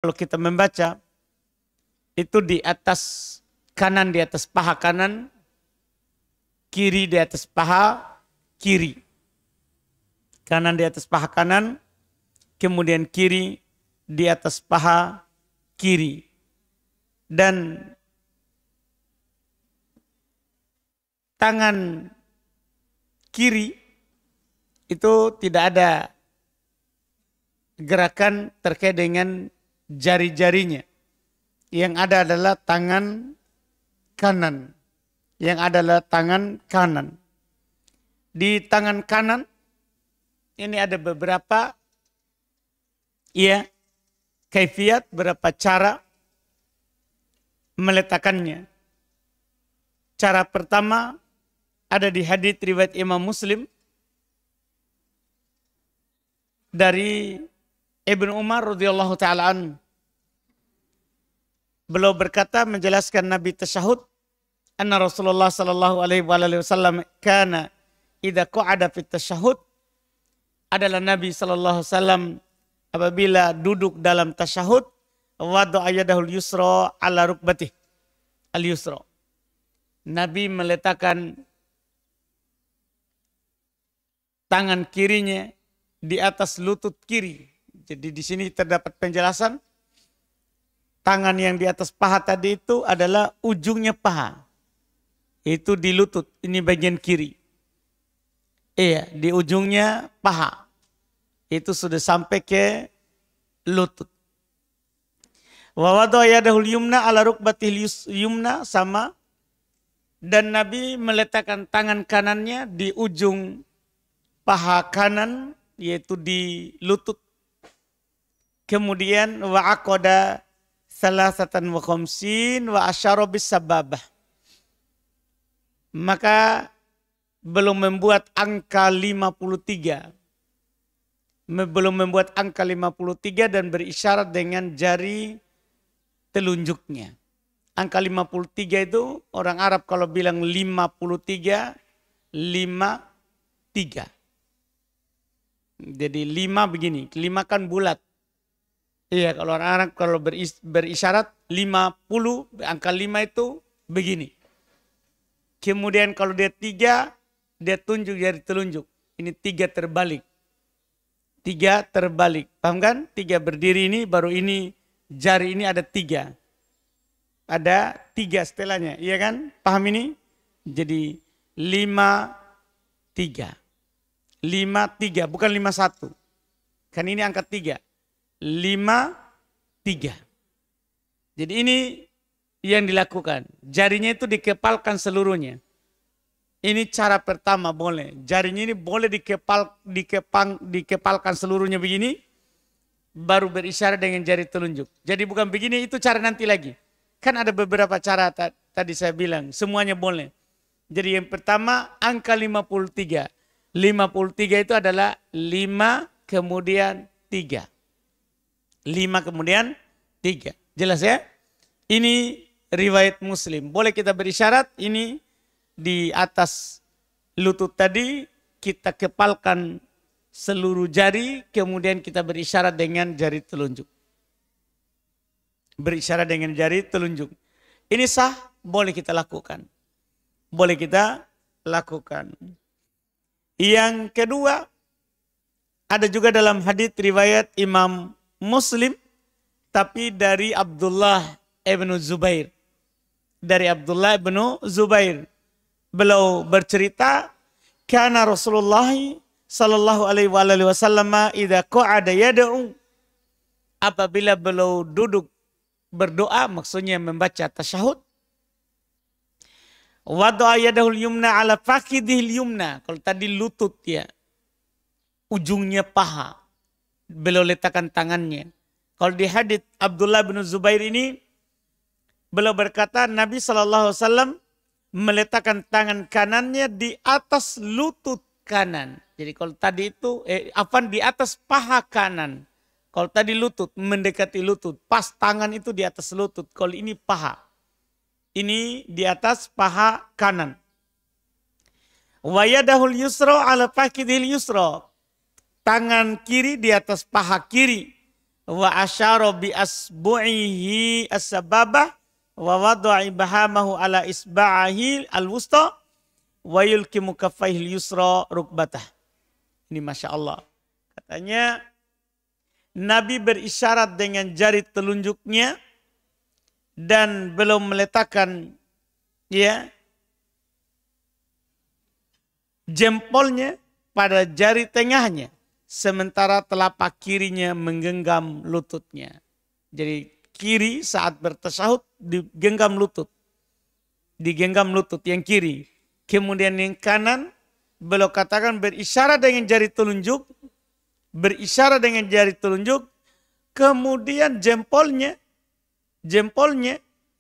Kalau kita membaca, itu di atas kanan, di atas paha kanan, kiri di atas paha kiri. Kanan di atas paha kanan, kemudian kiri di atas paha kiri. Dan tangan kiri itu tidak ada gerakan terkait dengan jari-jarinya. Yang ada adalah tangan kanan. Yang ada adalah tangan kanan. Di tangan kanan ini ada beberapa kaifiat, beberapa cara meletakkannya. Cara pertama ada di hadits riwayat Imam Muslim dari Ibnu Umar radhiyallahu taala anhu. Beliau berkata menjelaskan Nabi tasyahud, anna Rasulullah sallallahu alaihi wasallam kana idza qa'ada fit tasyahud, adalah Nabi sallallahu alaihi wasallam apabila duduk dalam tasyahud, wada'a yadahul yusra ala rukbatih al-yusra. Nabi meletakkan tangan kirinya di atas lutut kiri. Jadi di sini terdapat penjelasan, tangan yang di atas paha tadi itu adalah ujungnya paha. Itu di lutut, ini bagian kiri. Iya, di ujungnya paha. Itu sudah sampai ke lutut. Wa wada'a yadahul yumna ala rukbatil yumna, sama. Dan Nabi meletakkan tangan kanannya di ujung paha kanan, yaitu di lutut. Kemudian wa aqada salasatan wa khamsin wa asyara bis sababah. Maka belum membuat angka 53. Belum membuat angka 53 dan berisyarat dengan jari telunjuknya. Angka 53 itu orang Arab kalau bilang 53, 53. Jadi 5 begini, 5 kan bulat. Iya, kalau orang Arab kalau berisyarat 50, angka 5 itu begini. Kemudian kalau dia 3, dia tunjuk jari telunjuk. Ini 3 terbalik. 3 terbalik. Paham kan? 3 berdiri ini, baru ini jari ini ada 3. Ada 3 setelahnya. Iya kan? Paham ini? Jadi 5, 3. 5, 3. Bukan 5, 1. Kan ini angka 3. 5, 3. Jadi ini yang dilakukan. Jarinya itu dikepalkan seluruhnya. Ini cara pertama boleh. Jarinya ini boleh dikepalkan seluruhnya begini. Baru berisyarat dengan jari telunjuk. Jadi bukan begini, itu cara nanti lagi. Kan ada beberapa cara tadi saya bilang. Semuanya boleh. Jadi yang pertama angka 53. 53 itu adalah 5 kemudian 3. 5 kemudian 3. Jelas ya? Ini riwayat Muslim. Boleh kita berisyarat ini di atas lutut tadi kita kepalkan seluruh jari, kemudian kita berisyarat dengan jari telunjuk. Berisyarat dengan jari telunjuk. Ini sah, boleh kita lakukan. Boleh kita lakukan. Yang kedua, ada juga dalam hadits riwayat Imam Muslim, tapi dari Abdullah ibn Zubair. Dari Abdullah ibn Zubair. Beliau bercerita, kana Rasulullah sallallahu alaihi wasallam idza qa'ada yad'u, apabila beliau duduk berdoa, maksudnya membaca tasyahud, wada'a yadahul yumna ala fakidihil yumna. Kalau tadi lutut ya, ujungnya paha, beliau letakkan tangannya. Kalau di hadits Abdullah bin Zubair ini, beliau berkata Nabi SAW meletakkan tangan kanannya di atas lutut kanan. Jadi kalau tadi itu, di atas paha kanan. Kalau tadi lutut, mendekati lutut. Pas tangan itu di atas lutut. Kalau ini paha. Ini di atas paha kanan. Wa yadahul yusra ala fakidil yusra. Tangan kiri di atas paha kiri. wa asyara bi asbu'ihi as-sababah wa wada'a ibhamahu ala isba'ahi al-wusta wa yulkimu kaffaihi yusra rukbatah. Ini Masya Allah. Katanya Nabi berisyarat dengan jari telunjuknya dan belum meletakkan jempolnya pada jari tengahnya. Sementara telapak kirinya menggenggam lututnya. Jadi kiri saat bertasyahud digenggam lutut. Digenggam lutut yang kiri. Kemudian yang kanan beliau katakan berisyarat dengan jari telunjuk. Berisyarat dengan jari telunjuk. Kemudian jempolnya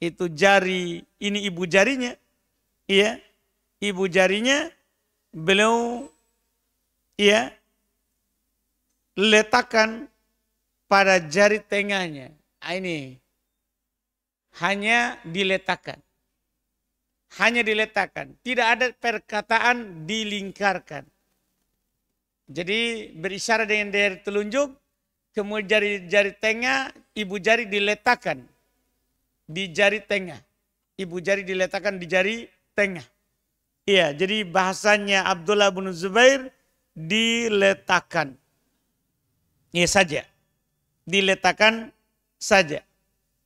itu jari, ini ibu jarinya. Iya, ibu jarinya beliau letakkan pada jari tengahnya. Ini hanya diletakkan. Hanya diletakkan. Tidak ada perkataan dilingkarkan. Jadi berisyarat dengan jari telunjuk. Kemudian jari tengah, ibu jari diletakkan. Di jari tengah. Ibu jari diletakkan di jari tengah. Iya, jadi bahasanya Abdullah bin Zubair diletakkan. Ya saja. Diletakkan saja.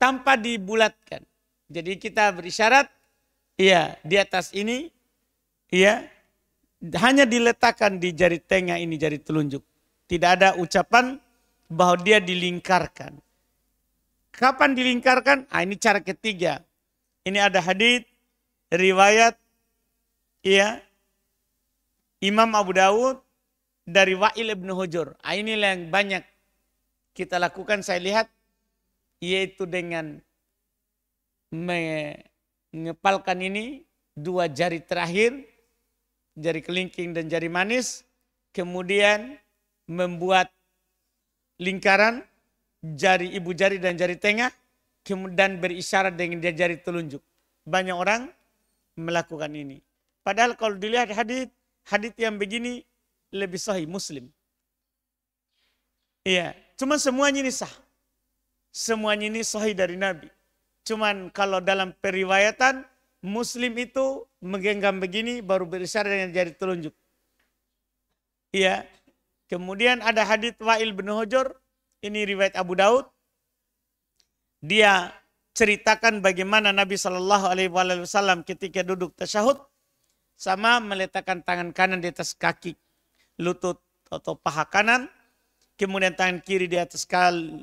Tanpa dibulatkan. Jadi kita berisyarat. Ya di atas ini. Ya. Hanya diletakkan di jari tengah ini jari telunjuk. Tidak ada ucapan bahwa dia dilingkarkan. Kapan dilingkarkan? Ini cara ketiga. Ini ada hadits riwayat. Imam Abu Dawud. Dari Wa'il ibn Hujur. Inilah yang banyak kita lakukan saya lihat. Yaitu dengan mengepalkan ini. Dua jari terakhir. Jari kelingking dan jari manis. Kemudian membuat lingkaran. Ibu jari dan jari tengah. Kemudian berisyarat dengan jari telunjuk. Banyak orang melakukan ini. Padahal kalau dilihat hadits yang begini. Lebih sahih Muslim. Iya, cuma semuanya ini sah. Semuanya ini sahih dari Nabi. Cuman kalau dalam periwayatan Muslim itu menggenggam begini baru berisyarat dengan jari telunjuk. Iya. Kemudian ada hadits Wa'il bin Hujur, ini riwayat Abu Daud. Dia ceritakan bagaimana Nabi SAW ketika duduk tasyahud sama meletakkan tangan kanan di atas kaki lutut atau paha kanan, kemudian tangan kiri di atas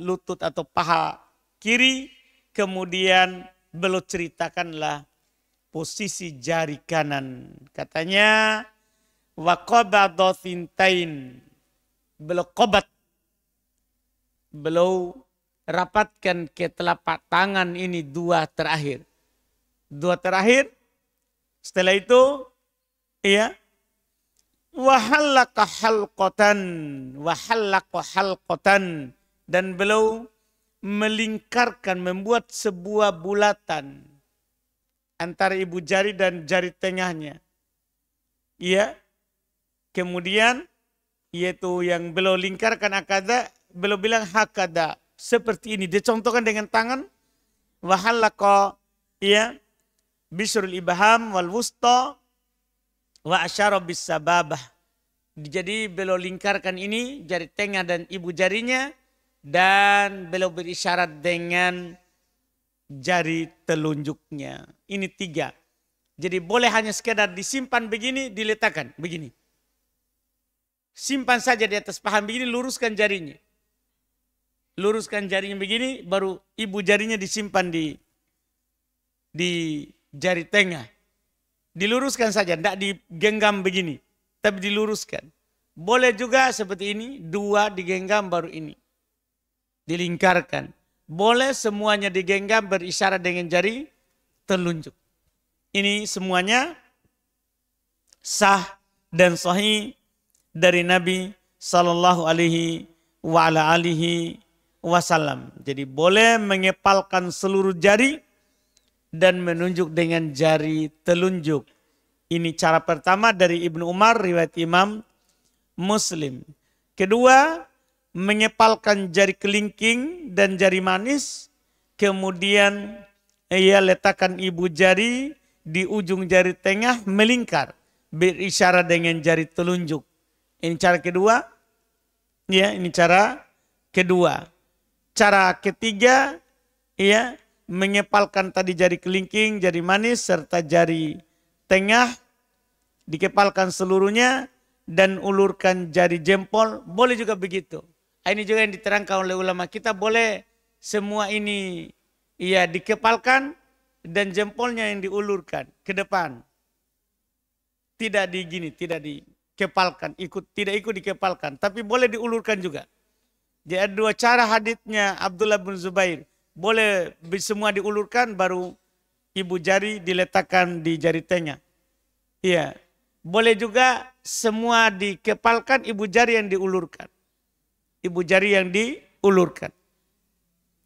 lutut atau paha kiri, kemudian beliau ceritakanlah posisi jari kanan. Katanya wa qabada thintain. Beliau qabat. Beliau rapatkan ke telapak tangan ini dua terakhir. Dua terakhir. Setelah itu wahallaka halqatan dan beliau melingkarkan, membuat sebuah bulatan antara ibu jari dan jari tengahnya. Iya. Kemudian yaitu yang beliau lingkarkan akada, beliau bilang hakada, seperti ini. Dia contohkan dengan tangan. Wahallaka bisrul ibham wal wusta wa asyara bis sababah. Jadi beliau lingkarkan ini jari tengah dan ibu jarinya dan beliau berisyarat dengan jari telunjuknya. Ini tiga. Jadi boleh hanya sekedar disimpan begini, diletakkan begini. Simpan saja di atas paha begini, luruskan jarinya. Luruskan jarinya begini, baru ibu jarinya disimpan di jari tengah. Diluruskan saja, tidak digenggam begini. Tapi diluruskan. Boleh juga seperti ini, dua digenggam baru ini. Dilingkarkan. Boleh semuanya digenggam berisyarat dengan jari telunjuk. Ini semuanya sah dan sahih dari Nabi Sallallahu Alaihi Wasallam. Jadi boleh mengepalkan seluruh jari dan menunjuk dengan jari telunjuk. Ini cara pertama dari Ibnu Umar, riwayat Imam Muslim. Kedua, mengepalkan jari kelingking dan jari manis, kemudian ia letakkan ibu jari di ujung jari tengah melingkar, berisyarat dengan jari telunjuk. Ini cara kedua. Ya, ini cara kedua. Cara ketiga, ya, mengepalkan tadi jari kelingking, jari manis, serta jari tengah, dikepalkan seluruhnya, dan ulurkan jari jempol, boleh juga begitu. Ini juga yang diterangkan oleh ulama kita, boleh semua ini ya dikepalkan dan jempolnya yang diulurkan ke depan. Tidak tidak dikepalkan, tidak ikut dikepalkan, tapi boleh diulurkan juga. Jadi ada dua cara haditsnya Abdullah bin Zubair. Boleh semua diulurkan, baru ibu jari diletakkan di jari tengah. Iya. Boleh juga semua dikepalkan, ibu jari yang diulurkan. Ibu jari yang diulurkan.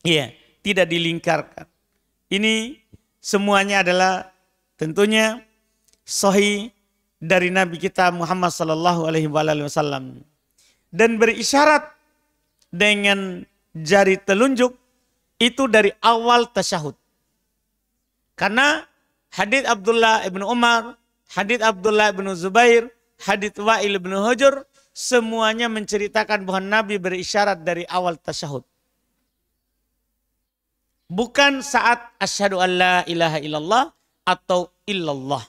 Iya, tidak dilingkarkan. Ini semuanya adalah tentunya sahih dari Nabi kita Muhammad sallallahu alaihi wasallam. Dan berisyarat dengan jari telunjuk itu dari awal tasyahud. Karena hadits Abdullah ibn Umar, hadits Abdullah ibn Zubair, hadits Wa'il ibn Hujr, semuanya menceritakan bahwa Nabi berisyarat dari awal tasyahud. Bukan saat asyhadu an la ilaha illallah atau illallah.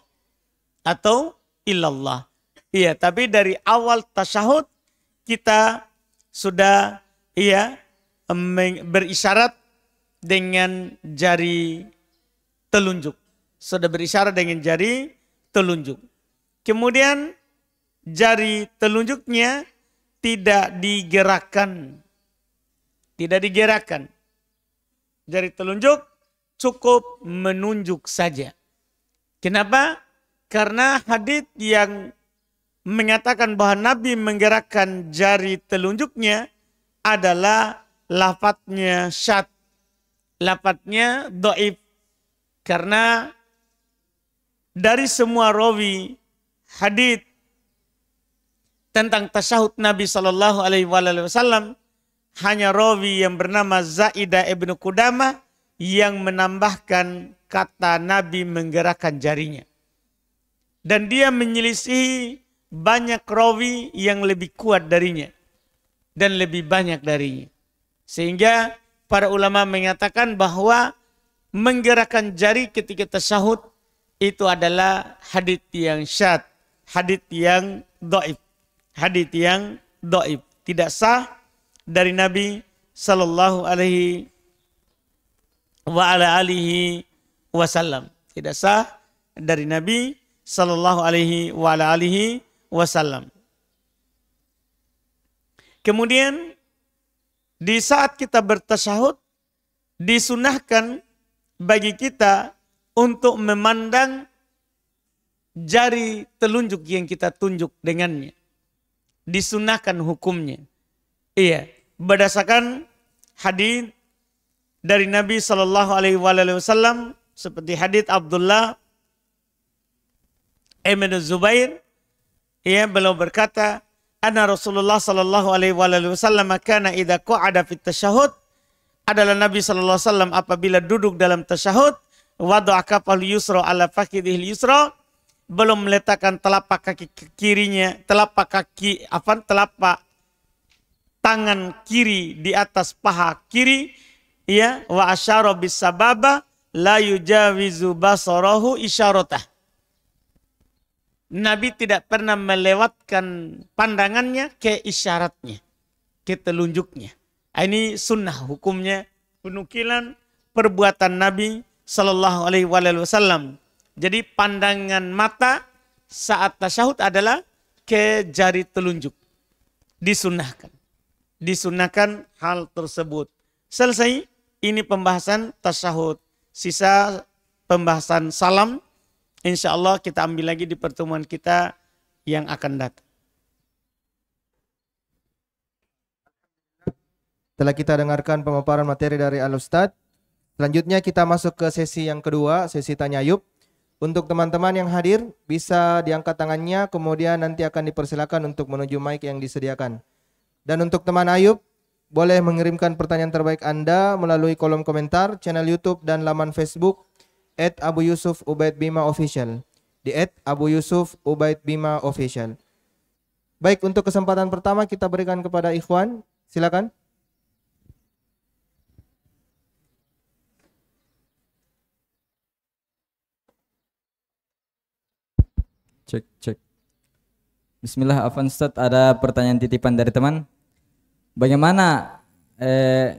Atau illallah. Iya, tapi dari awal tasyahud kita sudah berisyarat dengan jari telunjuk. Sudah berisyarat dengan jari telunjuk. Kemudian jari telunjuknya tidak digerakkan. Tidak digerakkan. Jari telunjuk cukup menunjuk saja. Kenapa? Karena hadits yang mengatakan bahwa Nabi menggerakkan jari telunjuknya adalah lafadznya syadz. Lafadznya dhaif. Karena dari semua rawi hadits tentang tasyahud Nabi sallallahu alaihi wasallam, hanya rawi yang bernama Zaidah ibnu Qudamah yang menambahkan kata Nabi menggerakkan jarinya. Dan dia menyelisihi banyak rawi yang lebih kuat darinya dan lebih banyak darinya. Sehingga para ulama mengatakan bahwa menggerakkan jari ketika tasyahud itu adalah hadits yang syadz, hadits yang dhaif, hadits yang dhaif, tidak sah dari Nabi sallallahu alaihi wasallam. Tidak sah dari Nabi sallallahu alaihi wasallam. Kemudian di saat kita bertasyahud disunahkan bagi kita untuk memandang jari telunjuk yang kita tunjuk dengannya. Disunahkan hukumnya. Iya, berdasarkan hadis dari Nabi sallallahu alaihi wasallam seperti hadis Abdullah ibn Zubair, ya, beliau berkata, "Anna Rasulullah sallallahu alaihi wasallam kana idza qa'ada fit tasyahud," adalah Nabi sallallahu alaihi wasallam apabila duduk dalam tasyahud, wada'a kafal yusra ala fakhidhil yusra, belum meletakkan telapak kaki kirinya, telapak tangan kiri di atas paha kiri, ya, wa asyara bis sababa la yujawizu basarahu isyaratah. Nabi tidak pernah melewatkan pandangannya ke isyaratnya, ke telunjuknya. Ini sunnah hukumnya, penukilan perbuatan Nabi sallallahu alaihi wasallam. Jadi pandangan mata saat tasyahud adalah ke jari telunjuk. Disunnahkan. Disunnahkan hal tersebut. Selesai, ini pembahasan tasyahud. Sisa pembahasan salam, insya Allah kita ambil lagi di pertemuan kita yang akan datang. Setelah kita dengarkan pemaparan materi dari Al-Ustadz, selanjutnya kita masuk ke sesi yang kedua, sesi tanya jawab. Untuk teman-teman yang hadir, bisa diangkat tangannya, kemudian nanti akan dipersilakan untuk menuju mic yang disediakan. Dan untuk teman Ayub, boleh mengirimkan pertanyaan terbaik Anda melalui kolom komentar, channel YouTube dan laman Facebook @AbuYusufUbaidBimaOfficial di @AbuYusufUbaidBimaOfficial. Baik, untuk kesempatan pertama kita berikan kepada Ikhwan. Silakan. Cek, cek. Bismillah, Afwan Ustaz, ada pertanyaan titipan dari teman. Bagaimana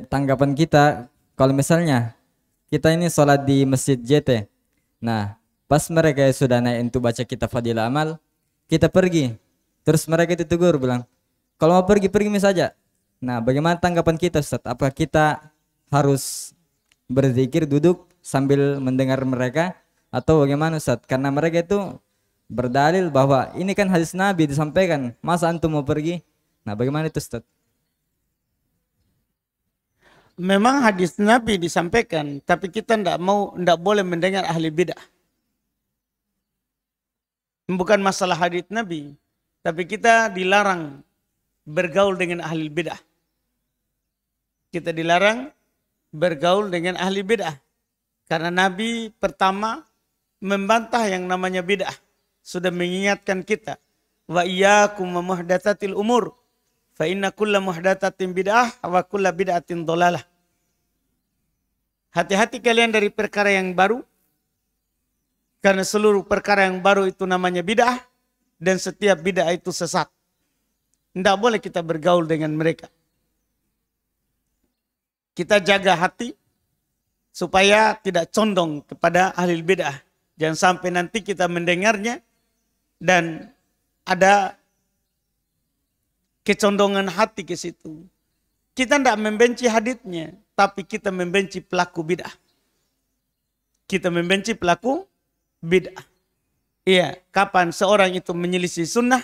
tanggapan kita kalau misalnya kita ini sholat di Masjid JT. Nah, pas mereka sudah naik untuk baca kitab Fadilah Amal, kita pergi. Terus mereka ditegur bilang, kalau mau pergi, pergi saja. Nah, bagaimana tanggapan kita Ustaz? Apakah kita harus berzikir duduk sambil mendengar mereka atau bagaimana Ustaz? Karena mereka itu berdalil bahwa ini kan hadis Nabi disampaikan, masa antum mau pergi? Nah, bagaimana itu Ustaz? Memang hadis Nabi disampaikan, tapi kita tidak boleh mendengar ahli bid'ah. Bukan masalah hadis Nabi, tapi kita dilarang bergaul dengan ahli bid'ah. Kita dilarang bergaul dengan ahli bid'ah. Karena Nabi pertama membantah yang namanya bid'ah. Sudah mengingatkan kita. Wa iyyakum wa muhdatsatil umur. Fa inna kulla muhdatsatin bid'ah wa kulla bid'atin dhalalah. Hati-hati kalian dari perkara yang baru. Karena seluruh perkara yang baru itu namanya bid'ah. Dan setiap bid'ah itu sesat. Tidak boleh kita bergaul dengan mereka. Kita jaga hati supaya tidak condong kepada ahli bid'ah. Jangan sampai nanti kita mendengarnya dan ada kecondongan hati ke situ. Kita tidak membenci haditsnya, tapi kita membenci pelaku bid'ah. Kita membenci pelaku bid'ah. Iya, kapan seorang itu menyelisih sunnah,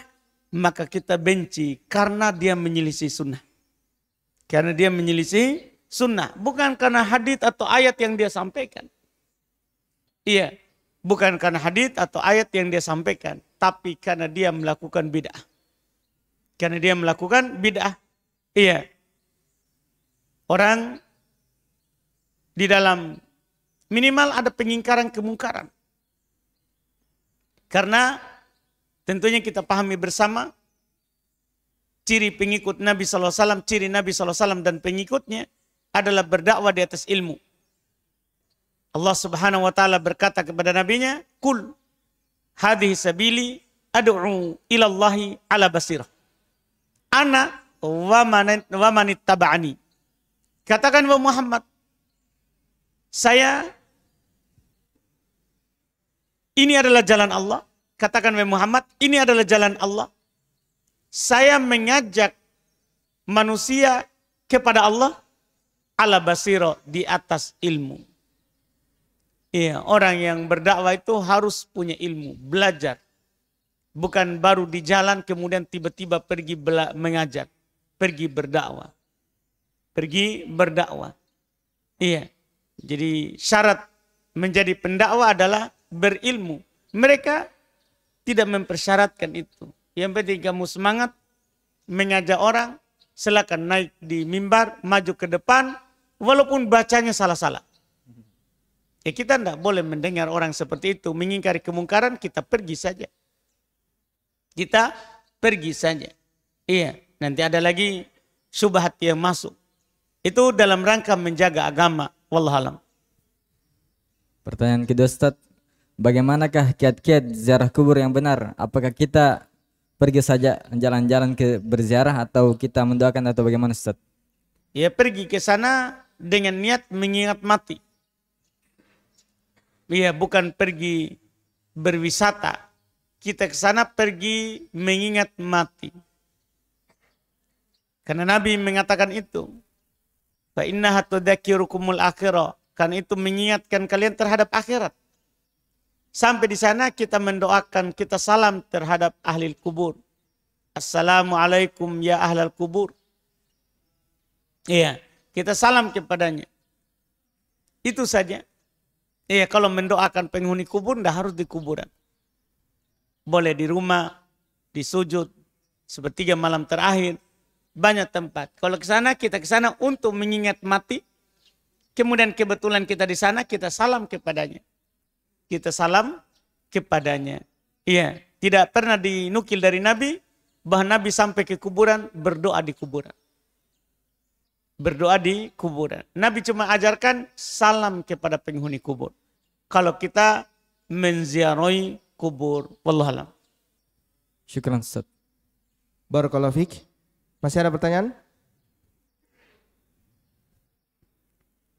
maka kita benci karena dia menyelisih sunnah. Karena dia menyelisih sunnah, bukan karena hadits atau ayat yang dia sampaikan. Iya, bukan karena hadits atau ayat yang dia sampaikan, tapi karena dia melakukan bid'ah. Karena dia melakukan bid'ah. Iya. Orang di dalam minimal ada pengingkaran kemungkaran. Karena tentunya kita pahami bersama ciri pengikut Nabi SAW, ciri Nabi SAW dan pengikutnya adalah berdakwah di atas ilmu. Allah Subhanahu wa taala berkata kepada nabinya, "Qul hadhihi sabili ad'u ila Allahi ala basirah. Ana wa man ittaba'ani." Katakan wahai Muhammad, ini adalah jalan Allah. Katakan wahai Muhammad, ini adalah jalan Allah. Saya mengajak manusia kepada Allah ala basirah, di atas ilmu. Iya, orang yang berdakwah itu harus punya ilmu, belajar. Bukan baru di jalan kemudian tiba-tiba pergi mengajar, pergi berdakwah. Pergi berdakwah. Iya. Jadi syarat menjadi pendakwah adalah berilmu. Mereka tidak mempersyaratkan itu. Yang penting kamu semangat mengajak orang, silakan naik di mimbar, maju ke depan, walaupun bacanya salah-salah. Ya kita tidak boleh mendengar orang seperti itu, mengingkari kemungkaran, kita pergi saja. Kita pergi saja. Iya, nanti ada lagi syubhat yang masuk. Itu dalam rangka menjaga agama. Wallahualam. Pertanyaan kedua Ustaz, bagaimanakah kiat-kiat ziarah kubur yang benar? Apakah kita pergi saja jalan-jalan ke berziarah atau kita mendoakan atau bagaimana Ustaz? Ya pergi ke sana dengan niat mengingat mati. Ya bukan pergi berwisata. Kita ke sana pergi mengingat mati. Karena Nabi mengatakan itu. Fa innaha tudzakirukumul akhirah. Karena itu mengingatkan kalian terhadap akhirat. Sampai di sana kita mendoakan, kita salam terhadap ahli kubur. Assalamualaikum ya ahlal kubur. Iya, kita salam kepadanya. Itu saja. Iya, kalau mendoakan penghuni kubur tidak harus di kuburan. Boleh di rumah, di sujud, sepertiga malam terakhir. banyak tempat. Kalau ke sana, kita ke sana untuk mengingat mati. Kemudian kebetulan kita di sana, kita salam kepadanya. Kita salam kepadanya. Iya, tidak pernah dinukil dari Nabi bahwa Nabi sampai ke kuburan berdoa di kuburan. Berdoa di kuburan. Nabi cuma ajarkan salam kepada penghuni kubur. Kalau kita menziarahi kubur, wallahualam. Syukran Ustaz. Barakallahu fiik. Masih ada pertanyaan?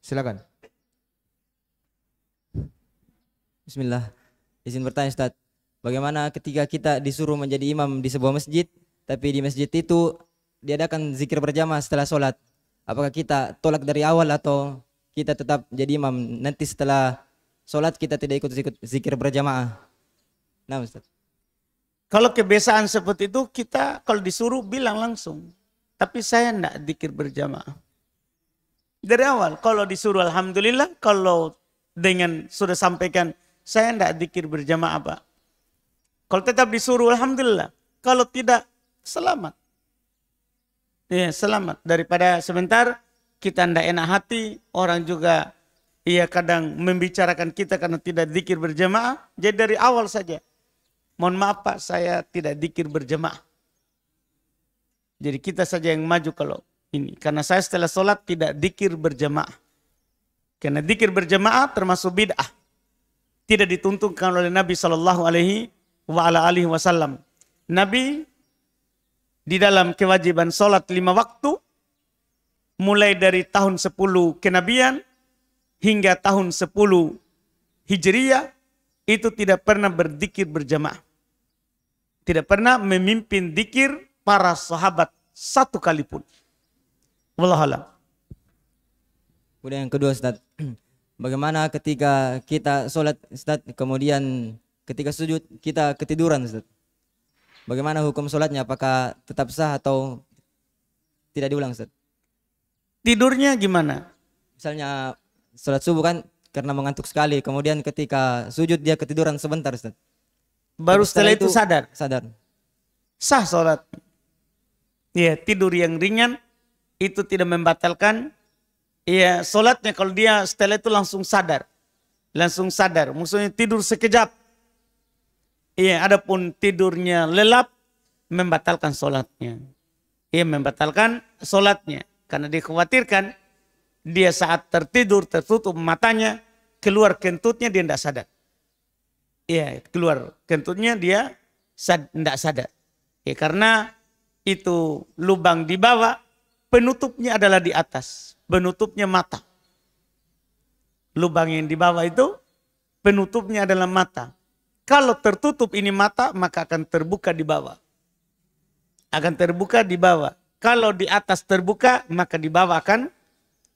Silakan. Bismillah. Izin bertanya Ustaz. Bagaimana ketika kita disuruh menjadi imam di sebuah masjid, tapi di masjid itu diadakan zikir berjamaah setelah sholat. Apakah kita tolak dari awal atau kita tetap jadi imam? Nanti setelah sholat kita tidak ikut zikir berjamaah. Nah Ustaz. Kalau kebiasaan seperti itu, kita kalau disuruh bilang langsung. Tapi saya tidak zikir berjamaah. Dari awal, kalau disuruh alhamdulillah, kalau dengan sudah sampaikan, saya tidak zikir berjamaah Pak. Kalau tetap disuruh alhamdulillah, kalau tidak selamat. Ya selamat. Daripada sebentar kita tidak enak hati, orang juga kadang membicarakan kita karena tidak zikir berjamaah. Jadi dari awal saja, mohon maaf Pak, saya tidak zikir berjamaah. Jadi kita saja yang maju kalau ini. Karena saya setelah sholat tidak zikir berjamaah. Karena zikir berjamaah termasuk bid'ah. Tidak dituntunkan oleh Nabi SAW. Nabi di dalam kewajiban sholat 5 waktu, mulai dari tahun 10 kenabian hingga tahun 10 Hijriyah, itu tidak pernah berzikir berjamaah. Tidak pernah memimpin zikir para sahabat satu kali pun. Wallahualam. Kemudian yang kedua Ustaz. Bagaimana ketika kita sholat Ustaz, kemudian ketika sujud kita ketiduran Ustaz. Bagaimana hukum sholatnya? Apakah tetap sah atau tidak diulang Ustaz? Tidurnya gimana? Misalnya sholat subuh kan karena mengantuk sekali. Kemudian ketika sujud dia ketiduran sebentar Ustaz. Baru setelah itu sadar. Sah sholat. Ya, tidur yang ringan itu tidak membatalkan. Ya, sholatnya kalau dia setelah itu langsung sadar. Langsung sadar. Maksudnya tidur sekejap. Iya, adapun tidurnya lelap membatalkan sholatnya. Iya, membatalkan sholatnya. Karena dikhawatirkan dia saat tertidur tertutup matanya, keluar kentutnya dia tidak sadar. Iya, keluar kentutnya dia tidak sadar. Ya, karena itu lubang di bawah, penutupnya adalah di atas, penutupnya mata. Lubang yang di bawah itu penutupnya adalah mata. Kalau tertutup ini mata, maka akan terbuka di bawah. Akan terbuka di bawah. Kalau di atas terbuka, maka di bawah akan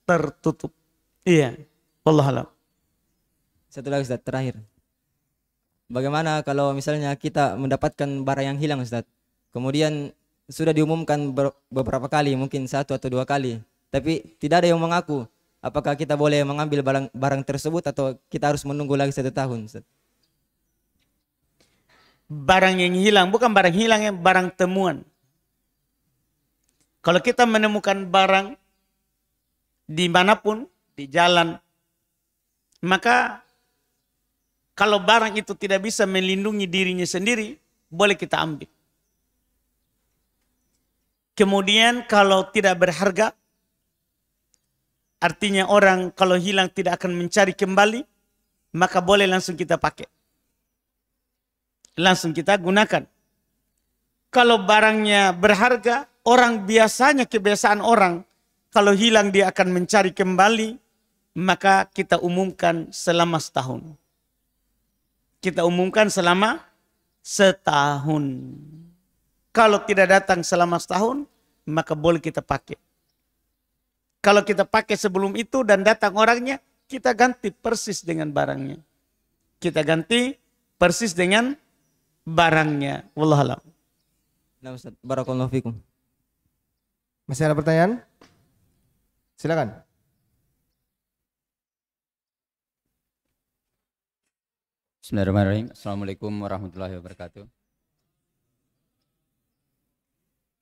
tertutup. Iya. Wallahualam. Satu lagi Ustaz, terakhir. Bagaimana kalau misalnya kita mendapatkan barang yang hilang Ustaz? Kemudian sudah diumumkan beberapa kali, mungkin 1 atau 2 kali. Tapi tidak ada yang mengaku. Apakah kita boleh mengambil barang tersebut atau kita harus menunggu lagi 1 tahun Ustaz? Barang yang hilang, bukan barang hilang, yang barang temuan. Kalau kita menemukan barang dimanapun, di jalan, maka kalau barang itu tidak bisa melindungi dirinya sendiri, boleh kita ambil. Kemudian kalau tidak berharga, artinya orang kalau hilang tidak akan mencari kembali, maka boleh langsung kita pakai. Langsung kita gunakan. Kalau barangnya berharga, orang biasanya kebiasaan orang, kalau hilang dia akan mencari kembali, maka kita umumkan selama setahun. Kita umumkan selama setahun. Kalau tidak datang selama setahun, maka boleh kita pakai. Kalau kita pakai sebelum itu dan datang orangnya, kita ganti persis dengan barangnya. Kita ganti persis dengan barangnya. Wallahualam. Nah Ustaz, barakallahu fikum. Masih ada pertanyaan? Silakan. Bismillahirrahmanirrahim. Assalamualaikum warahmatullahi wabarakatuh.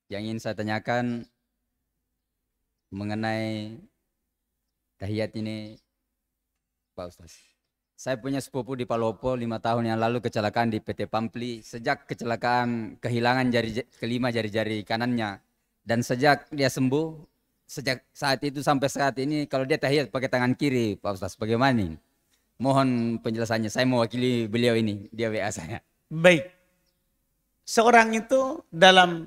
Yang ingin saya tanyakan, mengenai tahiyat ini, Pak Ustaz. Saya punya sepupu di Palopo 5 tahun yang lalu kecelakaan di PT Pampli. Sejak kecelakaan kehilangan kelima jari-jari kanannya. Dan sejak dia sembuh, sejak saat itu sampai saat ini kalau dia tahiyat pakai tangan kiri, Pak Ustaz, bagaimana ini? Mohon penjelasannya, saya mewakili beliau ini, dia WA saya. Baik. Seorang itu dalam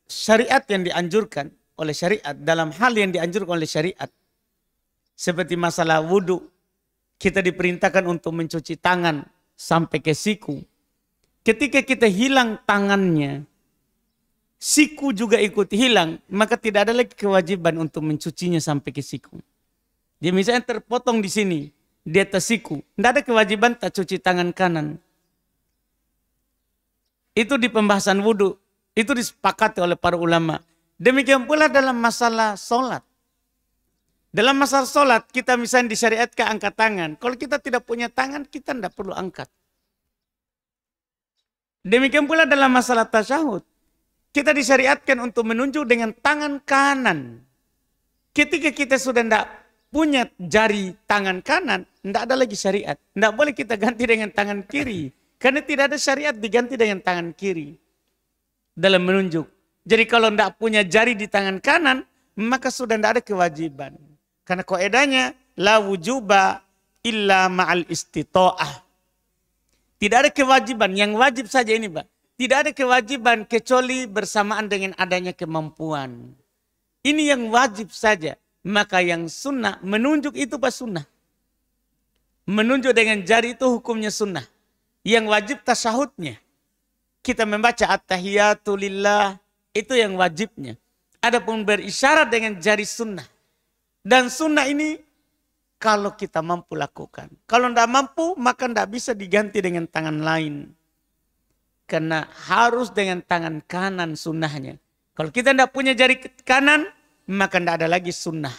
syariat yang dianjurkan oleh syariat, dalam hal yang dianjurkan oleh syariat, seperti masalah wudhu, kita diperintahkan untuk mencuci tangan sampai ke siku. Ketika kita hilang tangannya, siku juga ikut hilang, maka tidak ada lagi kewajiban untuk mencucinya sampai ke siku. Dia misalnya terpotong di sini, di atas siku, tidak ada kewajiban tak cuci tangan kanan. Itu di pembahasan wudhu, itu disepakati oleh para ulama. Demikian pula dalam masalah sholat. Dalam masalah sholat, kita misalnya disyariatkan angkat tangan. Kalau kita tidak punya tangan, kita tidak perlu angkat. Demikian pula dalam masalah tasyahud. Kita disyariatkan untuk menunjuk dengan tangan kanan. Ketika kita sudah tidak punya jari tangan kanan, tidak ada lagi syariat. Tidak boleh kita ganti dengan tangan kiri. Karena tidak ada syariat diganti dengan tangan kiri. Dalam menunjuk. Jadi kalau tidak punya jari di tangan kanan, maka sudah tidak ada kewajiban. Karena kaidahnya la wujuba illa ma'al istita'ah. Tidak ada kewajiban, yang wajib saja ini, Pak. Tidak ada kewajiban kecuali bersamaan dengan adanya kemampuan. Ini yang wajib saja. Maka yang sunnah, menunjuk itu Pak sunnah. Menunjuk dengan jari itu hukumnya sunnah. Yang wajib tasyahudnya. Kita membaca at-tahiyatu lillah, itu yang wajibnya. Adapun berisyarat dengan jari sunnah. Dan sunnah ini kalau kita mampu lakukan. Kalau tidak mampu maka tidak bisa diganti dengan tangan lain. Karena harus dengan tangan kanan sunnahnya. Kalau kita tidak punya jari kanan maka tidak ada lagi sunnah.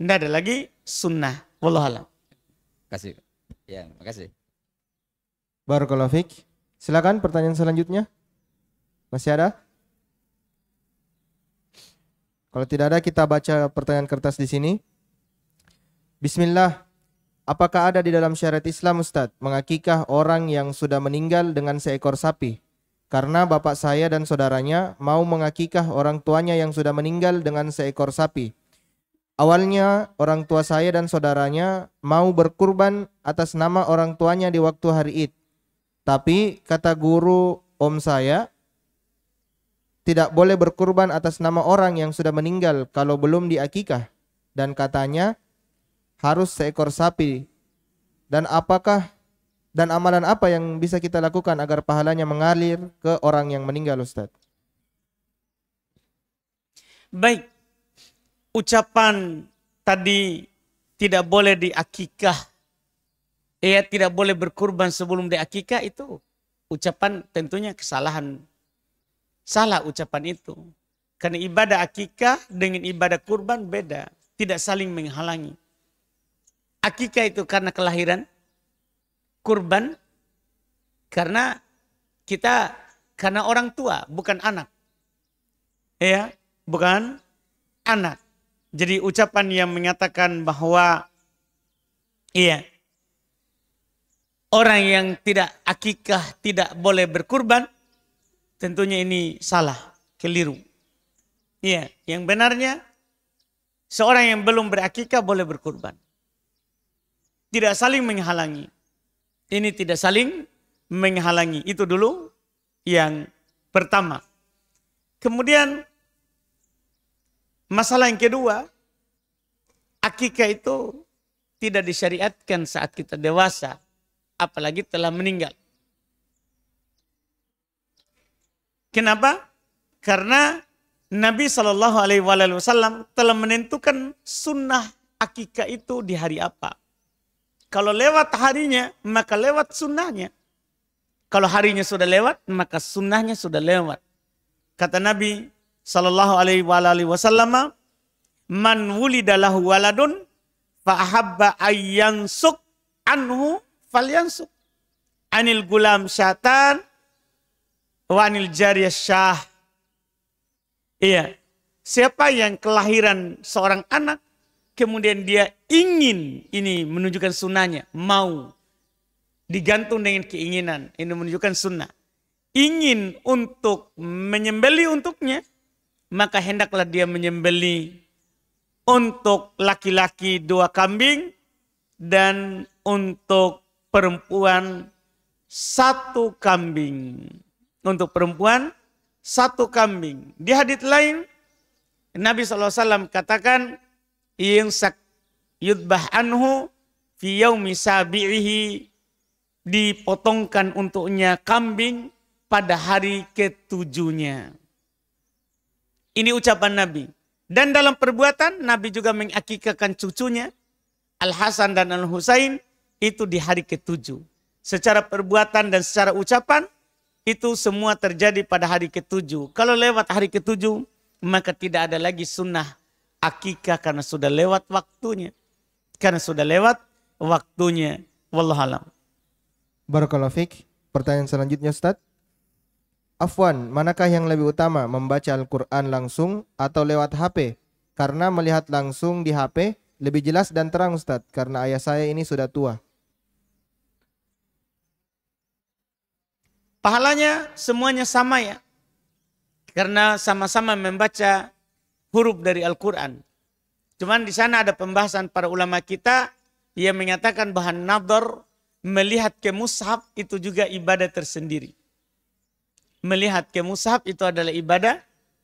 Tidak ada lagi sunnah. Wallahualam. Kasih. Ya, makasih. Barakallahu fiik. Silakan pertanyaan selanjutnya. Masih ada? Kalau tidak ada, kita baca pertanyaan kertas di sini. Bismillah. Apakah ada di dalam syariat Islam, Ustadz, mengakikah orang yang sudah meninggal dengan seekor sapi? Karena bapak saya dan saudaranya mau mengakikah orang tuanya yang sudah meninggal dengan seekor sapi. Awalnya orang tua saya dan saudaranya mau berkurban atas nama orang tuanya di waktu hari Id. Tapi kata guru om saya, tidak boleh berkurban atas nama orang yang sudah meninggal kalau belum diakikah. Dan katanya harus seekor sapi. Dan amalan apa yang bisa kita lakukan agar pahalanya mengalir ke orang yang meninggal, Ustaz? Baik. Ucapan tadi tidak boleh diakikah. Tidak boleh berkurban sebelum diakikah, itu ucapan tentunya kesalahan. Salah ucapan itu. Karena ibadah akikah dengan ibadah kurban beda. Tidak saling menghalangi. Akikah itu karena kelahiran. Kurban karena karena orang tua, bukan anak. Bukan anak. Jadi ucapan yang mengatakan bahwa orang yang tidak akikah tidak boleh berkurban, tentunya ini salah, keliru. Yang benarnya seorang yang belum berakikah boleh berkurban. Tidak saling menghalangi. Ini tidak saling menghalangi. Itu dulu yang pertama. Kemudian masalah yang kedua, akikah itu tidak disyariatkan saat kita dewasa, apalagi telah meninggal. Kenapa? Karena Nabi SAW telah menentukan sunnah akikah itu di hari apa. Kalau lewat harinya, maka lewat sunnahnya. Kalau harinya sudah lewat, maka sunnahnya sudah lewat. Kata Nabi SAW, man wulida lahu waladun fa ahabba ayyansuk anhu falyansuk. Anil gulam syatan wa anil jariyah syah. Siapa yang kelahiran seorang anak, kemudian dia ingin ini menunjukkan sunnahnya, mau digantung dengan keinginan, ini menunjukkan sunnah. Ingin untuk menyembeli untuknya, maka hendaklah dia menyembeli untuk laki-laki 2 kambing dan untuk perempuan 1 kambing. Untuk perempuan 1 kambing. Di hadits lain, Nabi SAW katakan, yunsak yudbah anhu fi yaumi sabi'ihi, dipotongkan untuknya kambing pada hari ke-7-nya. Ini ucapan Nabi. Dan dalam perbuatan, Nabi juga mengakikahkan cucunya, Al-Hasan dan Al-Husain, itu di hari ke-7. Secara perbuatan dan secara ucapan, itu semua terjadi pada hari ke-7. Kalau lewat hari ke-7, maka tidak ada lagi sunnah akikah karena sudah lewat waktunya. Karena sudah lewat waktunya. Wallahualam. Barakallahu fiik. Pertanyaan selanjutnya Ustaz. Afwan, manakah yang lebih utama, membaca Al-Quran langsung atau lewat HP? Karena melihat langsung di HP lebih jelas dan terang Ustaz, karena ayah saya ini sudah tua. Pahalanya semuanya sama ya. Karena sama-sama membaca huruf dari Al-Quran. Cuman di sana ada pembahasan para ulama kita yang mengatakan bahwa nadhar, melihat ke mushaf itu juga ibadah tersendiri. Melihat ke mushaf itu adalah ibadah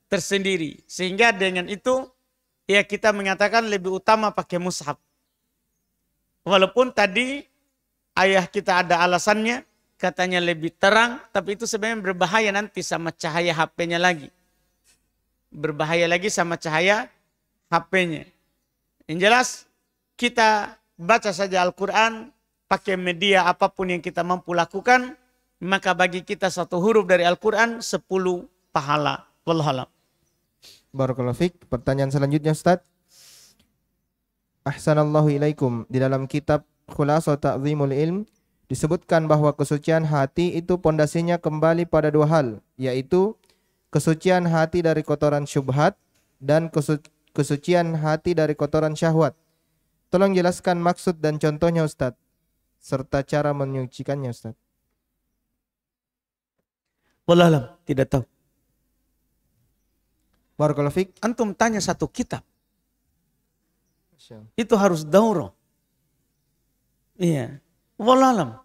tersendiri. Sehingga dengan itu ya kita mengatakan lebih utama pakai mushaf. Walaupun tadi ayah kita ada alasannya, katanya lebih terang, tapi itu sebenarnya berbahaya nanti sama cahaya HP-nya lagi. Berbahaya lagi sama cahaya HP-nya. Yang jelas kita baca saja Al-Quran, pakai media apapun yang kita mampu lakukan, maka bagi kita 1 huruf dari Al-Quran 10 pahala. Wallahualam. Barakallahu fiik. Pertanyaan selanjutnya Ustaz. Ahsanallahu ilaikum. Di dalam kitab Khulasah Ta'zimul Ilm disebutkan bahwa kesucian hati itu pondasinya kembali pada 2 hal, yaitu kesucian hati dari kotoran syubhat dan kesucian hati dari kotoran syahwat. Tolong jelaskan maksud dan contohnya Ustaz, serta cara menyucikannya Ustaz. Wallahualam, tidak tahu. Barakallahu fiik. Antum tanya 1 kitab. Itu harus daurah. Iya. Wallahualam.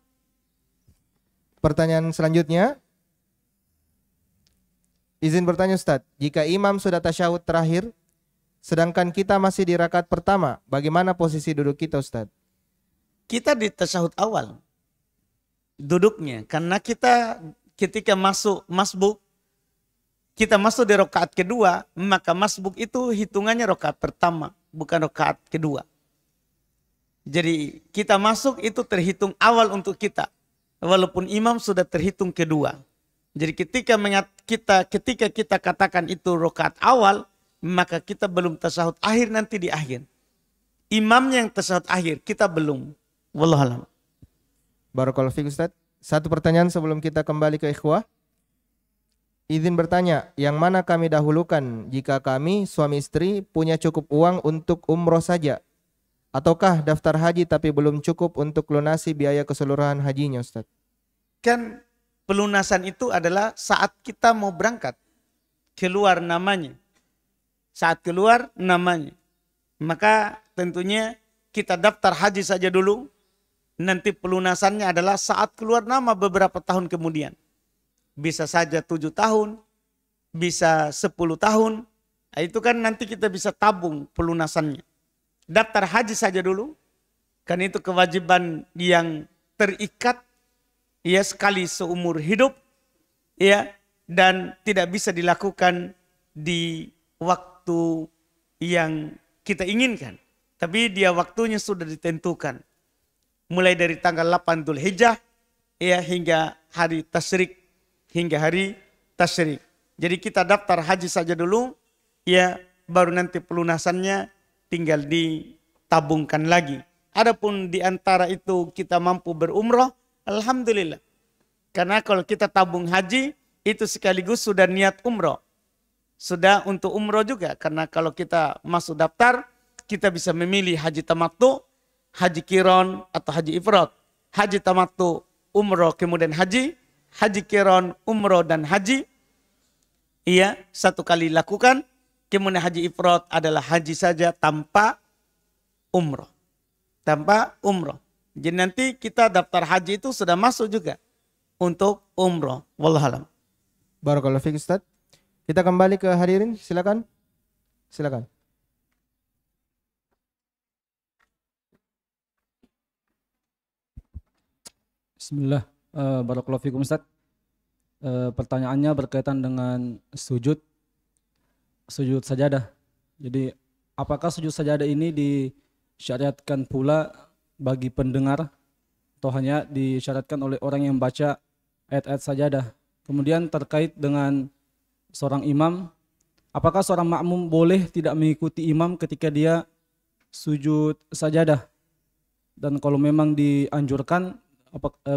Pertanyaan selanjutnya. Izin bertanya Ustaz, jika imam sudah tasyahud terakhir, sedangkan kita masih di rakaat pertama, bagaimana posisi duduk kita Ustaz? Kita di tasyahud awal duduknya, karena kita ketika masuk masbuk, kita masuk di rakaat kedua, maka masbuk itu hitungannya rakaat pertama, bukan rakaat kedua. Jadi kita masuk itu terhitung awal untuk kita, walaupun imam sudah terhitung kedua. Jadi ketika kita katakan itu rakaat awal, maka kita belum tasyahud akhir nanti di akhir. Imamnya yang tasyahud akhir, kita belum. Wallahualam. Barakallahu fiik Ustaz. 1 pertanyaan sebelum kita kembali ke ikhwah. Izin bertanya, yang mana kami dahulukan jika kami suami istri punya cukup uang untuk umroh saja? Ataukah daftar haji tapi belum cukup untuk lunasi biaya keseluruhan hajinya Ustaz? Kan pelunasan itu adalah saat kita mau berangkat. Keluar namanya. Saat keluar namanya. Maka tentunya kita daftar haji saja dulu. Nanti pelunasannya adalah saat keluar nama beberapa tahun kemudian. Bisa saja 7 tahun. Bisa 10 tahun. Nah, itu kan nanti kita bisa tabung pelunasannya. Daftar haji saja dulu. Kan itu kewajiban yang terikat. Ya, sekali seumur hidup, ya, dan tidak bisa dilakukan di waktu yang kita inginkan. Tapi dia waktunya sudah ditentukan. Mulai dari tanggal 8 Dzulhijjah, ya, hingga hari tasyrik, Jadi kita daftar haji saja dulu, ya, baru nanti pelunasannya tinggal ditabungkan lagi. Adapun di antara itu kita mampu berumrah, alhamdulillah. Karena kalau kita tabung haji, itu sekaligus sudah niat umrah. sudah untuk umroh juga. Karena kalau kita masuk daftar, kita bisa memilih haji tamattu, haji kiron, atau haji ifrad. Haji tamattu, umroh, kemudian haji. Haji kiron, umroh, dan haji. Iya, satu kali lakukan. Kemudian haji ifrad adalah haji saja tanpa umroh. Tanpa umroh. Jadi nanti kita daftar haji itu sudah masuk juga untuk umroh. Wallahualam. Barakallahu fiik Ustaz. Kita kembali ke hadirin, silakan. Silakan. Bismillah. Barakallahu fikum Ustaz. Pertanyaannya berkaitan dengan sujud sajadah. Jadi apakah sujud sajadah ini disyariatkan pula bagi pendengar atau hanya disyariatkan oleh orang yang baca ayat-ayat sajadah? Kemudian terkait dengan seorang imam, apakah seorang makmum boleh tidak mengikuti imam ketika dia sujud sajadah? Dan kalau memang dianjurkan,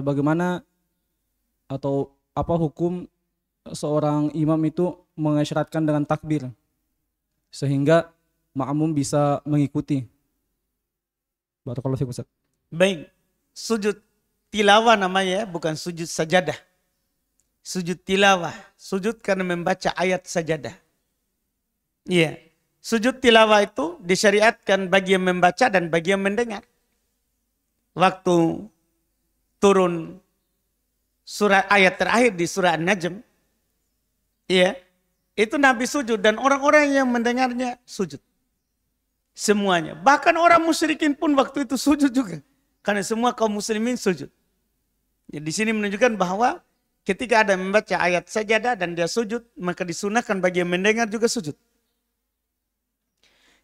bagaimana atau apa hukum seorang imam itu mengisyaratkan dengan takbir sehingga makmum bisa mengikuti? Barakallahu fiikum Ustaz. Baik, sujud tilawah namanya, bukan sujud sajadah. Sujud tilawah, sujud karena membaca ayat sajadah. Iya, sujud tilawah itu disyariatkan bagi yang membaca dan bagi yang mendengar. Waktu turun surat ayat terakhir di surah An-Najm, iya, itu Nabi sujud dan orang-orang yang mendengarnya sujud. Semuanya. Bahkan orang musyrikin pun waktu itu sujud juga. Karena semua kaum muslimin sujud. Jadi di sini menunjukkan bahwa ketika ada membaca ayat sajadah dan dia sujud, maka disunahkan bagi yang mendengar juga sujud.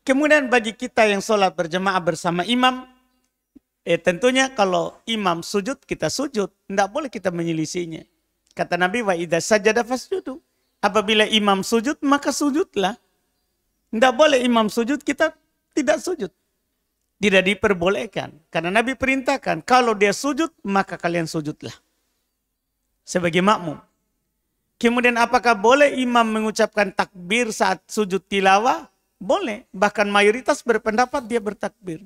Kemudian bagi kita yang sholat berjamaah bersama imam, tentunya kalau imam sujud, kita sujud. Tidak boleh kita menyelisihinya. Kata Nabi, wa idza sajada fasjudu. Apabila imam sujud, maka sujudlah. Tidak boleh imam sujud, kita tidak sujud. Tidak diperbolehkan. Karena Nabi perintahkan, kalau dia sujud, maka kalian sujudlah. Sebagai makmum. Kemudian apakah boleh imam mengucapkan takbir saat sujud tilawah? Boleh. Bahkan mayoritas berpendapat dia bertakbir.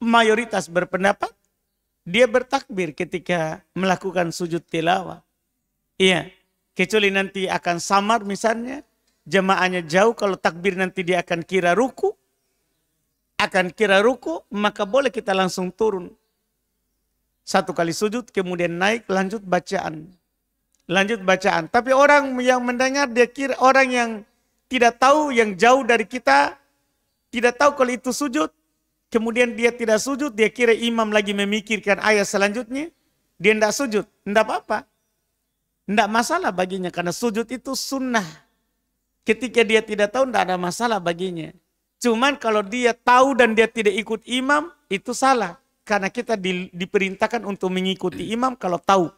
Mayoritas berpendapat dia bertakbir ketika melakukan sujud tilawah. Iya, kecuali nanti akan samar misalnya, jemaahnya jauh, kalau takbir nanti dia akan kira ruku, maka boleh kita langsung turun. Satu kali sujud, kemudian naik, lanjut bacaan. Tapi orang yang mendengar, dia kira orang yang tidak tahu, yang jauh dari kita, tidak tahu kalau itu sujud, kemudian dia tidak sujud, dia kira imam lagi memikirkan ayat selanjutnya, dia tidak sujud, tidak apa-apa. Tidak masalah baginya, karena sujud itu sunnah. Ketika dia tidak tahu, tidak ada masalah baginya. Cuman kalau dia tahu dan dia tidak ikut imam, itu salah. Karena kita diperintahkan untuk mengikuti imam kalau tahu.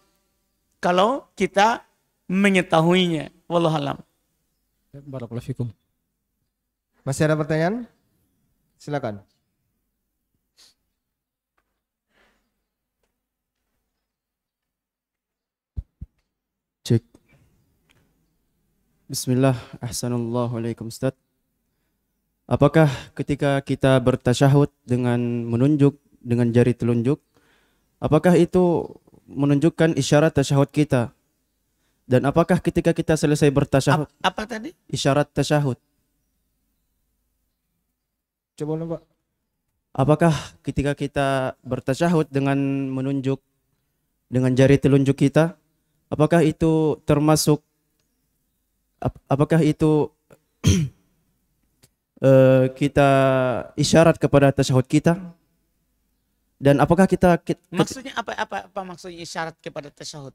Kalau kita mengetahuinya. Wallahualam. Barakallahu fikum. Masih ada pertanyaan? Silakan. Cek. Bismillah, ahsanallahu Ustaz. Apakah ketika kita bertasyahud dengan menunjuk dengan jari telunjuk, apakah itu menunjukkan isyarat tasyahud kita? Dan apakah ketika kita selesai bertasyahud, Apa tadi? isyarat tasyahud? Coba ulang, Pak. Apakah ketika kita bertasyahud dengan menunjuk dengan jari telunjuk kita, apakah itu termasuk, apakah itu kita isyarat kepada tasyahud kita? Dan apakah Maksudnya apa maksudnya isyarat kepada tasyahud?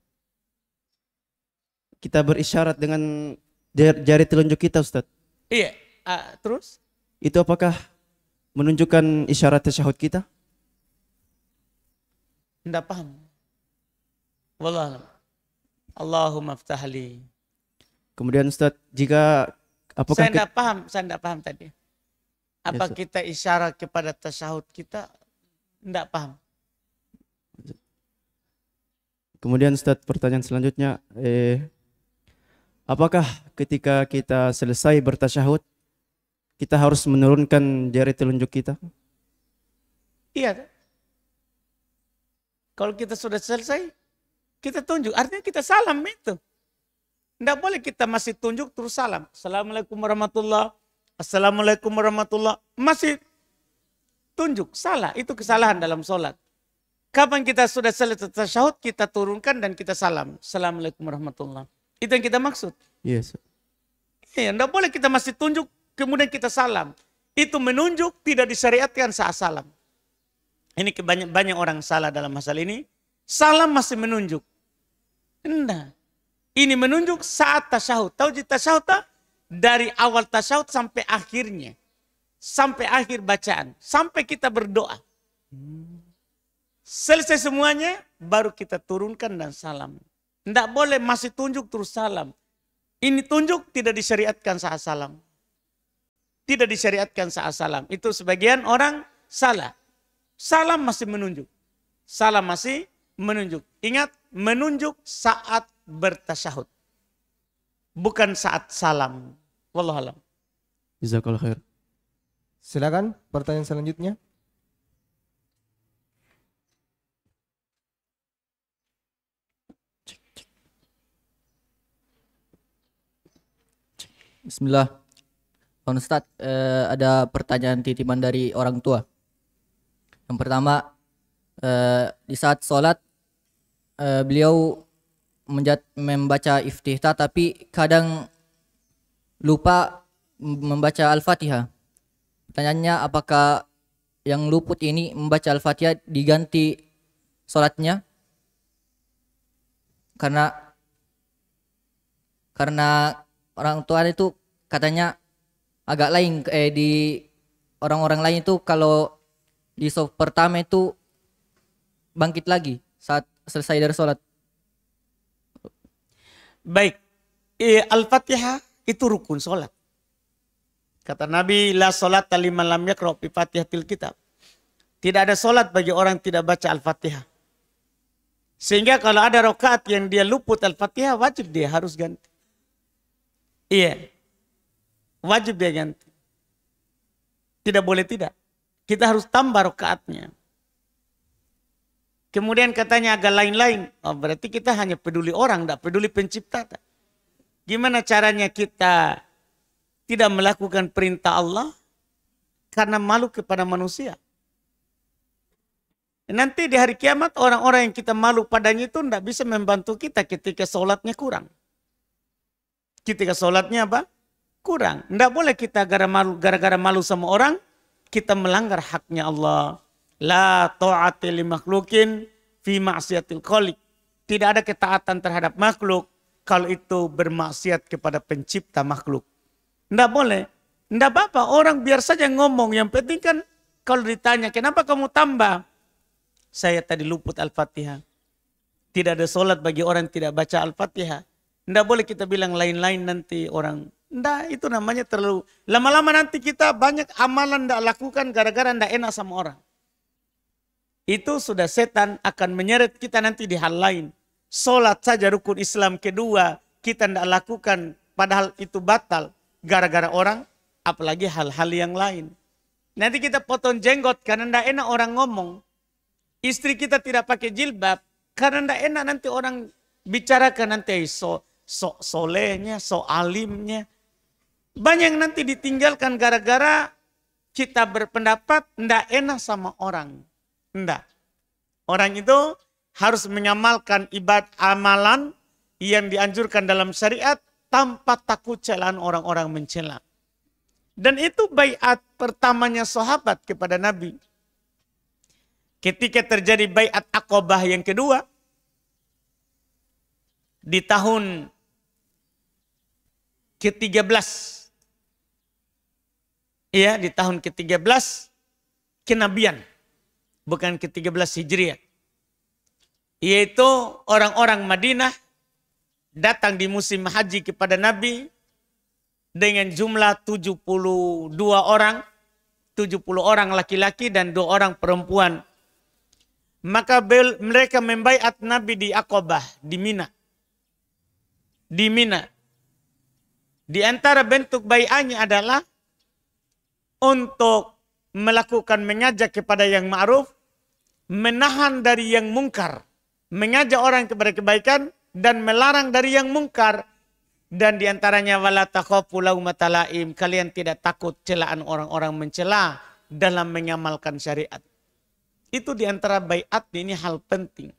kita berisyarat dengan jari telunjuk kita, Ustaz? Iya, terus? Itu apakah menunjukkan isyarat tasyahud kita? Tidak paham. Wallahualam. Allahumma ftahli. Kemudian Ustaz, jika apakah Saya tidak paham tadi. Apa Ustaz. kita isyarat kepada tasyahud kita? Tidak paham. Kemudian Ustaz, pertanyaan selanjutnya, apakah ketika kita selesai bertasyahud, kita harus menurunkan jari telunjuk kita? Iya. Kalau kita sudah selesai, kita tunjuk. Artinya kita salam itu. Tidak boleh kita masih tunjuk terus salam. Assalamualaikum warahmatullah. Assalamualaikum warahmatullah. Masih tunjuk. Salah. Itu kesalahan dalam sholat. Kapan kita sudah selesai tasyahud, kita turunkan dan kita salam. Assalamualaikum warahmatullah. Itu yang kita maksud. Yes. Iya, tidak boleh kita masih tunjuk, kemudian kita salam. Itu menunjuk tidak disyariatkan saat salam. Ini banyak orang salah dalam masalah ini. Salam masih menunjuk. Enggak. Ini menunjuk saat tasyahud. Tahu tasyahud tak? Dari awal tasyahud sampai akhirnya. Sampai akhir bacaan. Sampai kita berdoa. Selesai semuanya, baru kita turunkan dan salam. Tidak boleh masih tunjuk terus salam. Ini tunjuk tidak disyariatkan saat salam. Tidak disyariatkan saat salam. Itu sebagian orang salah. Salam masih menunjuk. Salam masih menunjuk. Ingat, menunjuk saat bertasyahud. Bukan saat salam. Wallahualam. Jazakallah khair. Silakan pertanyaan selanjutnya. Bismillah. Pak Ustadz, ada pertanyaan titipan dari orang tua. Yang pertama, di saat sholat, beliau membaca iftitah tapi kadang lupa membaca Al-Fatihah. Pertanyaannya, apakah yang luput ini membaca Al-Fatihah diganti sholatnya? Karena orang tua itu katanya agak lain, di orang-orang lain itu kalau di soft pertama itu bangkit lagi saat selesai dari sholat. Baik, Al-Fatihah itu rukun sholat. Kata Nabi, la sholat liman lam yaqra bi fatihatil kitab. Tidak ada sholat bagi orang yang tidak baca Al-Fatihah. Sehingga kalau ada rakaat yang dia luput Al-Fatihah, wajib dia harus ganti. Iya, wajib dia ganti. Tidak boleh tidak. Kita harus tambah rakaatnya. Kemudian katanya agak lain-lain. Oh, berarti kita hanya peduli orang, tidak peduli pencipta. Gimana caranya kita tidak melakukan perintah Allah karena malu kepada manusia? Nanti di hari kiamat orang-orang yang kita malu padanya itu tidak bisa membantu kita ketika sholatnya kurang. Ketika sholatnya apa? Kurang. Tidak boleh kita gara-gara malu sama orang, kita melanggar haknya Allah. La ta'ati li makhlukin fi ma'siyatil khaliq. Tidak ada ketaatan terhadap makhluk kalau itu bermaksiat kepada pencipta makhluk. Tidak boleh. Tidak apa-apa, orang biar saja ngomong. Yang penting kan kalau ditanya, kenapa kamu tambah? Saya tadi luput Al-Fatihah. Tidak ada sholat bagi orang yang tidak baca Al-Fatihah. Tidak boleh kita bilang lain-lain nanti orang. Tidak, itu namanya terlalu. Lama-lama nanti kita banyak amalan tidak lakukan gara-gara tidak enak sama orang. Itu sudah setan akan menyeret kita nanti di hal lain. Sholat saja rukun Islam kedua kita tidak lakukan padahal itu batal. Gara-gara orang, apalagi hal-hal yang lain. Nanti kita potong jenggot karena tidak enak orang ngomong. Istri kita tidak pakai jilbab karena tidak enak nanti orang bicarakan nanti so solehnya, so alimnya. Banyak yang nanti ditinggalkan gara-gara kita berpendapat tidak enak sama orang. Tidak. Orang itu harus mengamalkan ibadah amalan yang dianjurkan dalam syariat tanpa takut celaan orang-orang mencela. Dan itu baiat pertamanya sahabat kepada Nabi. Ketika terjadi baiat Aqabah yang kedua, di tahun ke-13. Iya, di tahun ke-13 kenabian. Bukan ke-13 Hijriah. Yaitu orang-orang Madinah datang di musim haji kepada Nabi dengan jumlah 72 orang. 70 orang laki-laki dan 2 orang perempuan. Maka mereka membaiat Nabi di Aqabah, di Mina. Di Mina. Di antara bentuk bai'ahnya adalah untuk melakukan mengajak kepada yang ma'ruf, menahan dari yang mungkar, mengajak orang kepada kebaikan dan melarang dari yang mungkar. Dan diantaranya wala takhafu laumata laim, kalian tidak takut celaan orang-orang mencela dalam mengamalkan syariat. Itu diantara bai'at, ini hal penting.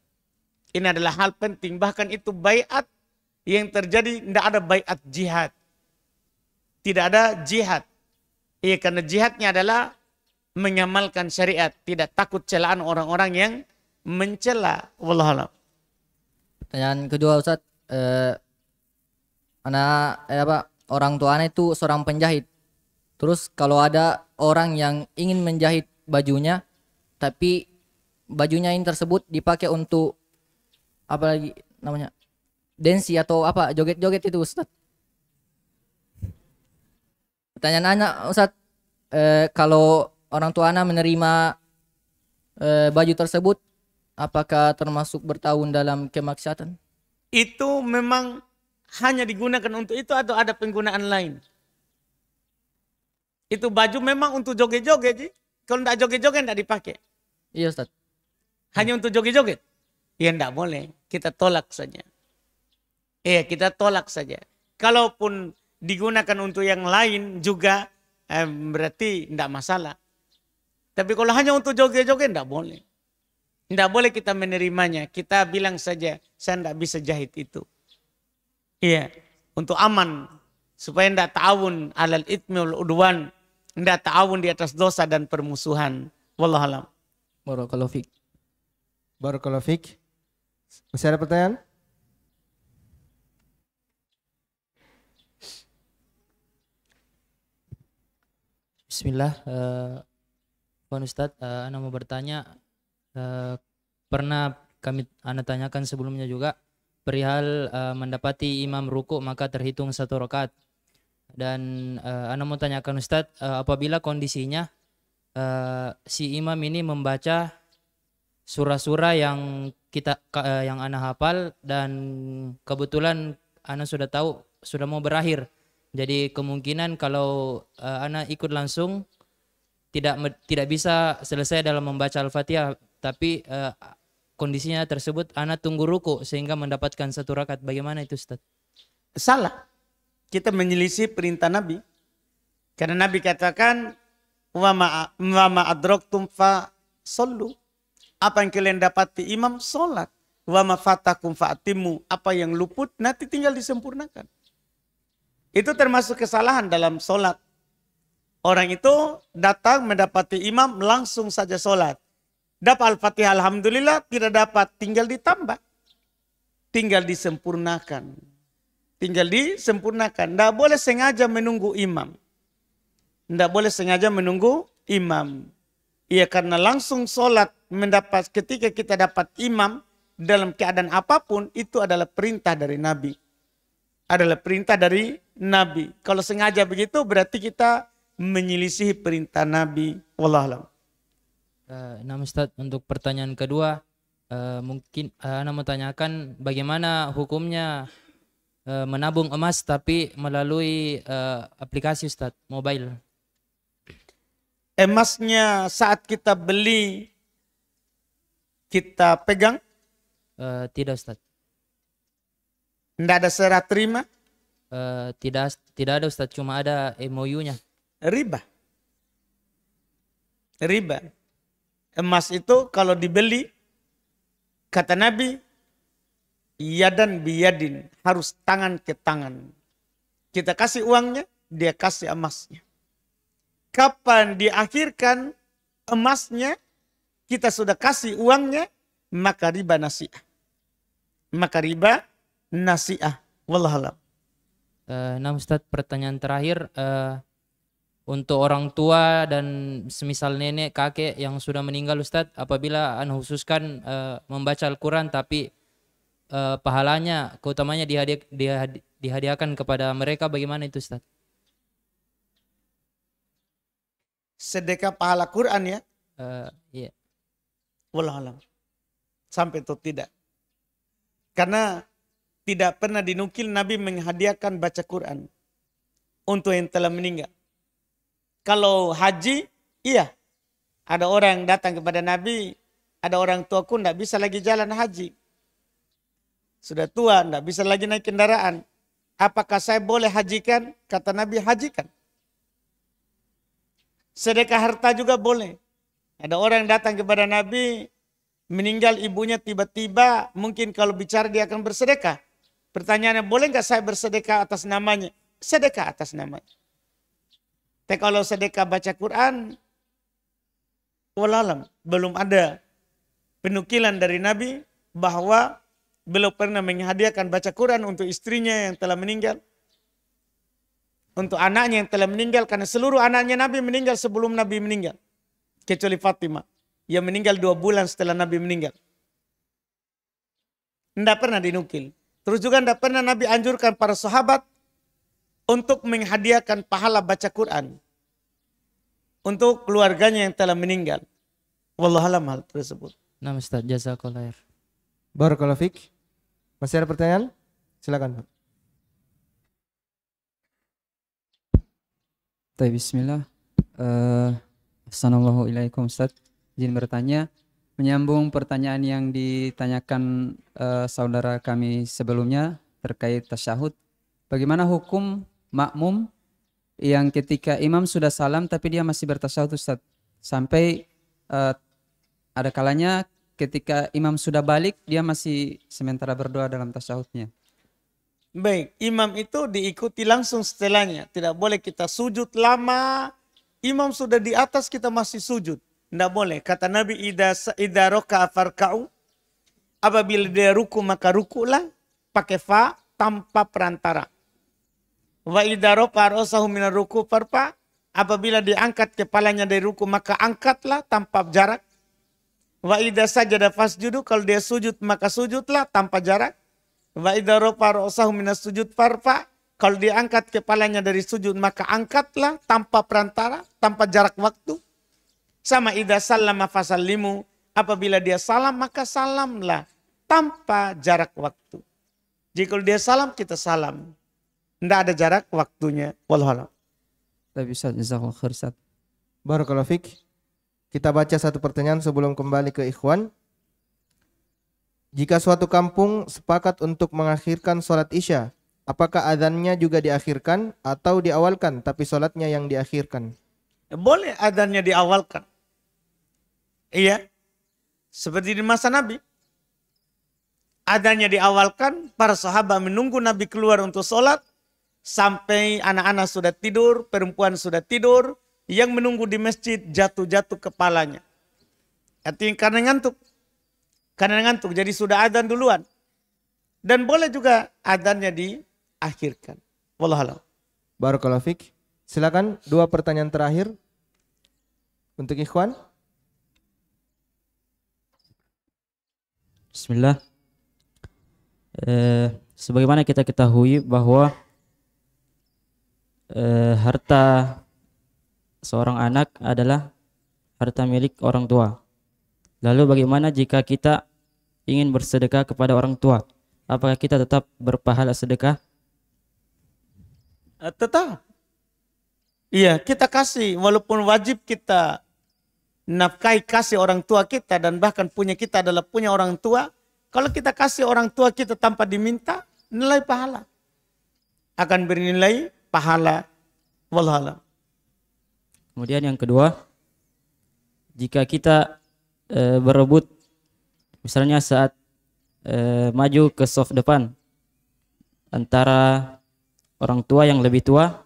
Ini adalah hal penting, bahkan itu bai'at yang terjadi, tidak ada bai'at jihad. Tidak ada jihad. Iya, karena jihadnya adalah mengamalkan syariat, tidak takut celaan orang-orang yang mencela. Wallahualam. Pertanyaan kedua Ustaz, orang tua anak itu seorang penjahit. Terus kalau ada orang yang ingin menjahit bajunya, tapi bajunya ini tersebut dipakai untuk apa lagi namanya, densi atau apa, joget-joget itu Ustaz. Pertanyaan anak Ustaz, kalau orang tua anak menerima baju tersebut, apakah termasuk bertahun dalam kemaksiatan? Itu memang hanya digunakan untuk itu atau ada penggunaan lain? Itu baju memang untuk joget-joget. Kalau tidak joget-joget tidak dipakai. Iya Ustaz. Hanya untuk joget-joget? Ya tidak boleh. Kita tolak saja. Iya, kita tolak saja. Kalaupun digunakan untuk yang lain juga berarti tidak masalah. Tapi kalau hanya untuk joget-joget tidak boleh. Tidak boleh kita menerimanya. Kita bilang saja, saya tidak bisa jahit itu. Iya, untuk aman. Supaya tidak ta'awun alal ithmi wal udwan. Tidak ta'awun di atas dosa dan permusuhan. Wallahualam. Barakallahu fiik. Barakallahu fiik. Masih ada pertanyaan? Bismillah, Pak Ustadz, Ana mau bertanya, pernah Ana tanyakan sebelumnya juga perihal mendapati imam ruku maka terhitung 1 rakaat. Dan Ana mau tanyakan Ustadz, apabila kondisinya si imam ini membaca surah-surah yang yang Ana hafal dan kebetulan Ana sudah tahu sudah mau berakhir. Jadi kemungkinan kalau Ana ikut langsung tidak bisa selesai dalam membaca Al-Fatihah, tapi kondisinya tersebut Ana tunggu ruku sehingga mendapatkan 1 rakaat. Bagaimana itu Ustaz? Salah. Kita menyelisih perintah Nabi. Karena Nabi katakan wa ma adraktum fa sallu. Apa yang kalian dapati imam, salat. Wa ma fatakum fa atimmu. Apa yang luput nanti tinggal disempurnakan. Itu termasuk kesalahan dalam sholat. Orang itu datang mendapati imam langsung saja sholat. Dapat Al-Fatihah Alhamdulillah, tidak dapat tinggal ditambah. Tinggal disempurnakan. Tinggal disempurnakan. Tidak boleh sengaja menunggu imam. Tidak boleh sengaja menunggu imam. Iya, karena langsung sholat mendapat ketika kita dapat imam dalam keadaan apapun, itu adalah perintah dari Nabi. Adalah perintah dari Nabi. Kalau sengaja begitu berarti kita menyelisihi perintah Nabi. Wallahualam. Nah Ustaz, untuk pertanyaan kedua, mungkin Ana mau tanyakan bagaimana hukumnya menabung emas tapi melalui aplikasi Ustaz, mobile. Emasnya saat kita beli, kita pegang? Tidak Ustaz. Tidak ada serah terima? Tidak ada Ustaz, cuma ada MOU-nya. Riba. Riba. Emas itu kalau dibeli, kata Nabi, yadan biyadin, harus tangan ke tangan. Kita kasih uangnya, dia kasih emasnya. Kapan diakhirkan emasnya, kita sudah kasih uangnya, maka riba nasi'ah. Maka riba nasi'ah. Wallahualam. Nah Ustaz, pertanyaan terakhir, untuk orang tua dan semisal nenek, kakek yang sudah meninggal Ustaz, apabila Ana khususkan membaca Al-Quran tapi pahalanya, keutamanya dihadiahkan kepada mereka, bagaimana itu Ustaz? Sedekah pahala Quran ya? Iya. Wallahualam. Sampai itu tidak. Karena tidak pernah dinukil Nabi menghadiahkan baca Quran. untuk yang telah meninggal. Kalau haji, iya. Ada orang yang datang kepada Nabi, ada orang tuaku tidak bisa lagi jalan haji. Sudah tua, tidak bisa lagi naik kendaraan. Apakah saya boleh hajikan? Kata Nabi, hajikan. Sedekah harta juga boleh. Ada orang yang datang kepada Nabi, meninggal ibunya tiba-tiba, mungkin kalau bicara dia akan bersedekah. Pertanyaannya, boleh nggak saya bersedekah atas namanya? Sedekah atas namanya. Tapi kalau sedekah baca Quran, wallahualam, belum ada penukilan dari Nabi bahwa beliau pernah menghadiahkan baca Quran untuk istrinya yang telah meninggal. Untuk anaknya yang telah meninggal, karena seluruh anaknya Nabi meninggal sebelum Nabi meninggal. Kecuali Fatimah, yang meninggal 2 bulan setelah Nabi meninggal. Tidak pernah dinukil. Terus juga tidak pernah Nabi anjurkan para sahabat untuk menghadiahkan pahala baca Quran untuk keluarganya yang telah meninggal. Wallahualam hal tersebut. Nah Ustaz, jazakallah khair. Barakallahu fik. Masih ada pertanyaan? Silakan Pak. Bismillah. Assalamualaikum Ustaz. Izin bertanya, menyambung pertanyaan yang ditanyakan saudara kami sebelumnya terkait tasyahud. Bagaimana hukum makmum yang ketika imam sudah salam tapi dia masih bertasyahud Ustaz? Sampai ada kalanya ketika imam sudah balik dia masih sementara berdoa dalam tasyahudnya. Baik, imam itu diikuti langsung setelahnya. Tidak boleh kita sujud lama. Imam sudah di atas kita masih sujud. Tidak boleh. Kata Nabi, idza raka'a farka'u. Apabila dia ruku maka rukulah pakai fa tanpa perantara. Wa idza rafa'a ra'sahu minar ruku farfa. Apabila diangkat kepalanya dari ruku maka angkatlah tanpa jarak. Wa idza sajada fasjudu. Kalau dia sujud maka sujudlah tanpa jarak. Wa idza rafa'a ra'sahu minas sujud farfa. Kalau diangkat kepalanya dari sujud maka angkatlah tanpa perantara, tanpa jarak waktu. Sama idza sallama fasallimu. Apabila dia salam maka salamlah tanpa jarak waktu. Jika dia salam kita salam. Tidak ada jarak waktunya. Wallahualam. Tapi Ustaz, jazakallahu khair Ustaz. Barakallahu fik. Kita baca satu pertanyaan sebelum kembali ke ikhwan. Jika suatu kampung sepakat untuk mengakhirkan sholat isya, apakah adzannya juga diakhirkan atau diawalkan tapi sholatnya yang diakhirkan? Boleh adzannya diawalkan. Iya. Seperti di masa Nabi. Adzannya diawalkan, para sahabat menunggu Nabi keluar untuk sholat. Sampai anak-anak sudah tidur, perempuan sudah tidur. Yang menunggu di masjid jatuh-jatuh kepalanya. Artinya karena ngantuk. Karena ngantuk, jadi sudah adzan duluan. Dan boleh juga adzannya diakhirkan. Wallahualam. Barakallahu fik. Silakan 2 pertanyaan terakhir untuk ikhwan. Bismillah. Sebagaimana kita ketahui bahwa harta seorang anak adalah harta milik orang tua. Lalu bagaimana jika kita ingin bersedekah kepada orang tua? Apakah kita tetap berpahala sedekah? Tetap. Iya, kita kasih. Walaupun wajib kita nafkahi kasih orang tua kita dan bahkan punya kita adalah punya orang tua. Kalau kita kasih orang tua kita tanpa diminta, nilai pahala. Akan bernilai pahala. Wallahualam. Kemudian yang kedua, jika kita berebut, misalnya saat maju ke saf depan antara orang tua yang lebih tua,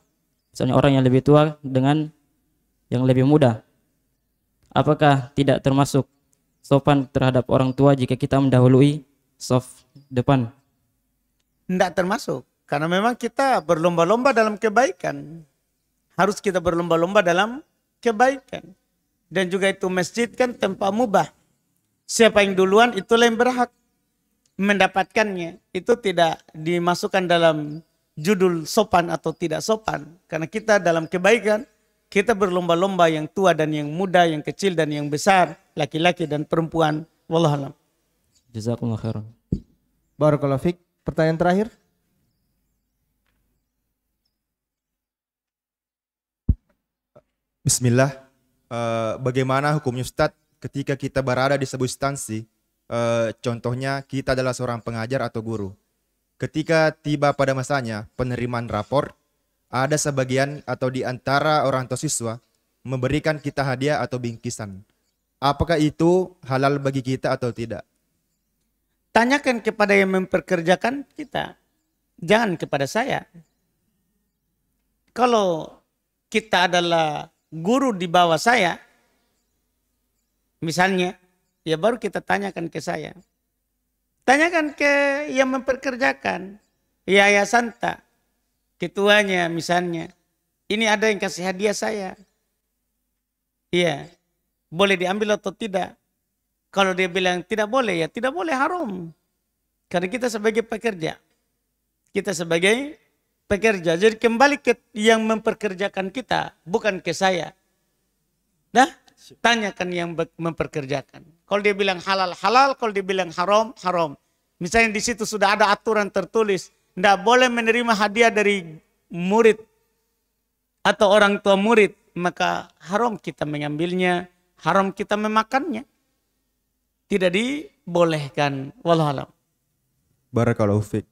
misalnya orang yang lebih tua dengan yang lebih muda, apakah tidak termasuk sopan terhadap orang tua jika kita mendahului saf depan? Tidak termasuk, karena memang kita berlomba-lomba dalam kebaikan. Harus kita berlomba-lomba dalam kebaikan. Dan juga itu masjid kan tempat mubah. Siapa yang duluan itulah yang berhak mendapatkannya. Itu tidak dimasukkan dalam judul sopan atau tidak sopan. Karena kita dalam kebaikan, kita berlomba-lomba yang tua dan yang muda, yang kecil dan yang besar, laki-laki dan perempuan. Wallahualam. Jazakumullah khairan. Barakallahu fik. Pertanyaan terakhir. Bismillah. Bagaimana hukumnya Ustadz ketika kita berada di sebuah instansi, contohnya kita adalah seorang pengajar atau guru. Ketika tiba pada masanya penerimaan rapor, ada sebagian atau di antara orang tua siswa memberikan kita hadiah atau bingkisan. Apakah itu halal bagi kita atau tidak? Tanyakan kepada yang memperkerjakan kita. Jangan kepada saya. Kalau kita adalah guru di bawah saya, misalnya, ya baru kita tanyakan ke saya. Tanyakan ke yang memperkerjakan. Yayasan tak, ketuanya misalnya. Ini ada yang kasih hadiah saya. Iya, boleh diambil atau tidak. Kalau dia bilang tidak boleh, ya tidak boleh, haram. Karena kita sebagai pekerja. Kita sebagai pekerja. Jadi kembali ke yang memperkerjakan kita, bukan ke saya. Nah, tanyakan yang memperkerjakan. Kalau dia bilang halal, halal. Kalau dia bilang haram, haram. Misalnya di situ sudah ada aturan tertulis. Tidak boleh menerima hadiah dari murid atau orang tua murid. Maka haram kita mengambilnya. Haram kita memakannya. Tidak dibolehkan. Wallahualam. Barakallahu fiik.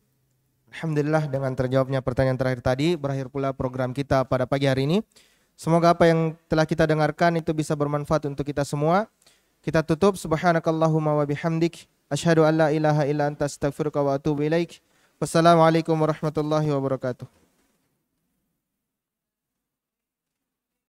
Alhamdulillah, dengan terjawabnya pertanyaan terakhir tadi, berakhir pula program kita pada pagi hari ini. Semoga apa yang telah kita dengarkan itu bisa bermanfaat untuk kita semua. Kita tutup. Subhanakallahumma wa bihamdik. Asyhadu an la ilaha illa anta astaghfiruka wa atubu ilaik. Wassalamualaikum warahmatullahi wabarakatuh.